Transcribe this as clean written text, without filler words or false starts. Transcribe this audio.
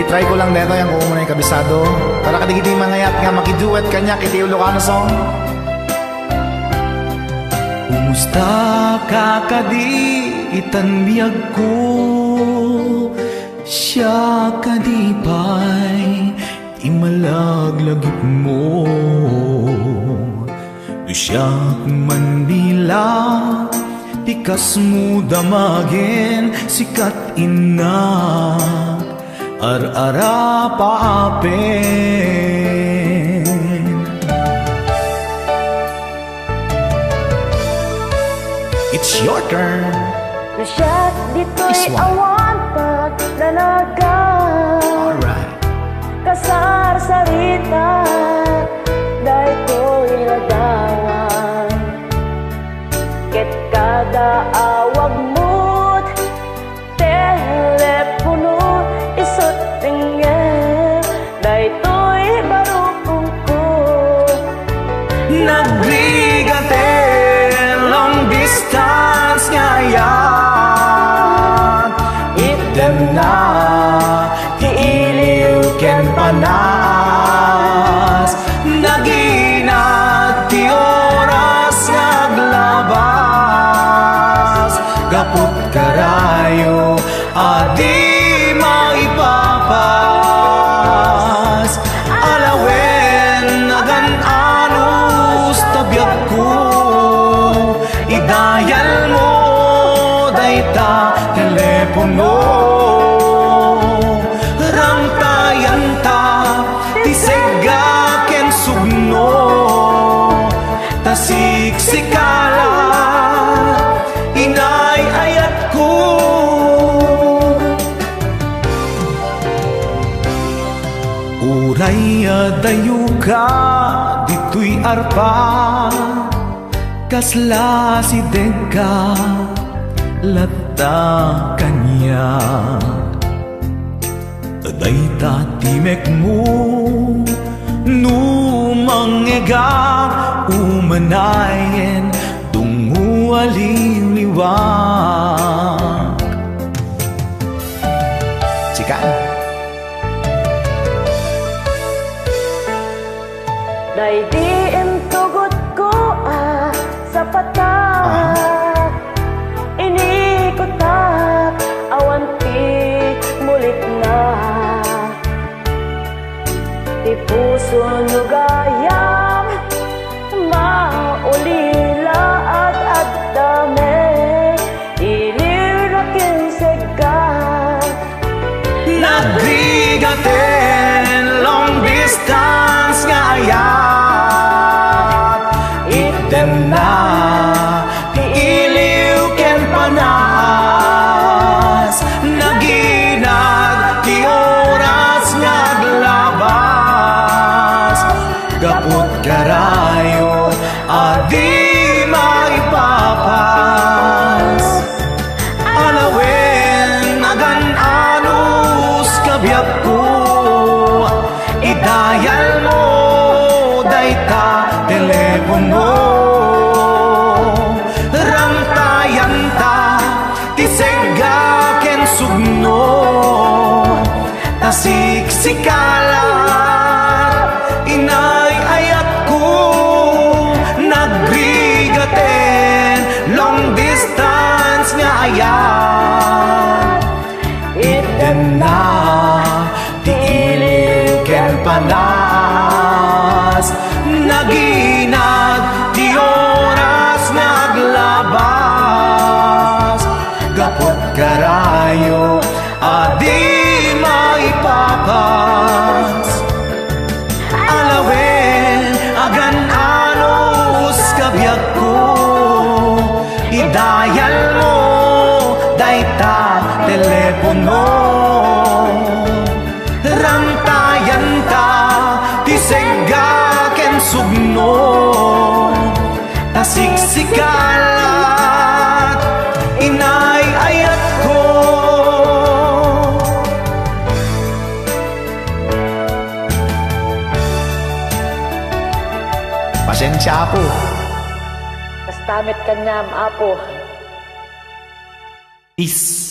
itry ko lang dito yung kung muna yung kabisado. Para kadigiti mangayat nga makiduet kanya kiti Ilocano song. Kumusta ka kadi itanbiyag ko, siya kadipay imalaglagip mo. Siya manbila pikas mo damagin sikat ina ar-ara paapin. It's your turn. Nasyat dito'y awan pagnanagan. Alright. Kasar sarita dahil ko'y nadawan. Ket kada awag mo't telepono isot tingin dahil to'y barupong ko. Nagrigatin long distance ngayon. Item na tiiliw ken panas. Naginat ti oras naglabas. Gaput karayo adi maipapas. Alawen agan anus tabiyag ko. Idayal mo dayta telepono. Ramtayan ta tisega ken sugno. Tasiksikala inay ayat ko. Uray adayo ka dito'y arpa. Kasla si Degka lata kanya. Aday tatimek mo numangega umanayen dungu aliliwag. Sikan. Dahil di intugot ko sa patak. Inikot awan ti mulit na. Di puso nugayang maulila at adame. Iliw na kinsegan. Nagrigatin long distance ngayon. Item na tiiliw ken panas. Naginag ti oras naglabas. Gaput karayo adi maipapas. Alawen agan anus kabiyag ko. Idayal mo dayta telepono. Ramtayan ta tisega ken sugno. Tasiksikala inay ayat ko. Nagrigaten long distance nga ayan. Item na tiiliw ken panas. Naginag ti oras naglabas. Gapot karayo adi maipapas. Alawen agan anus kabiyag ko. Idayal mo dayta telepono. Ramtayan ta tisega ken sugno. Tasiksikala inay ayat ko. Pasensya po. Kastamit kanyam apo. Peace.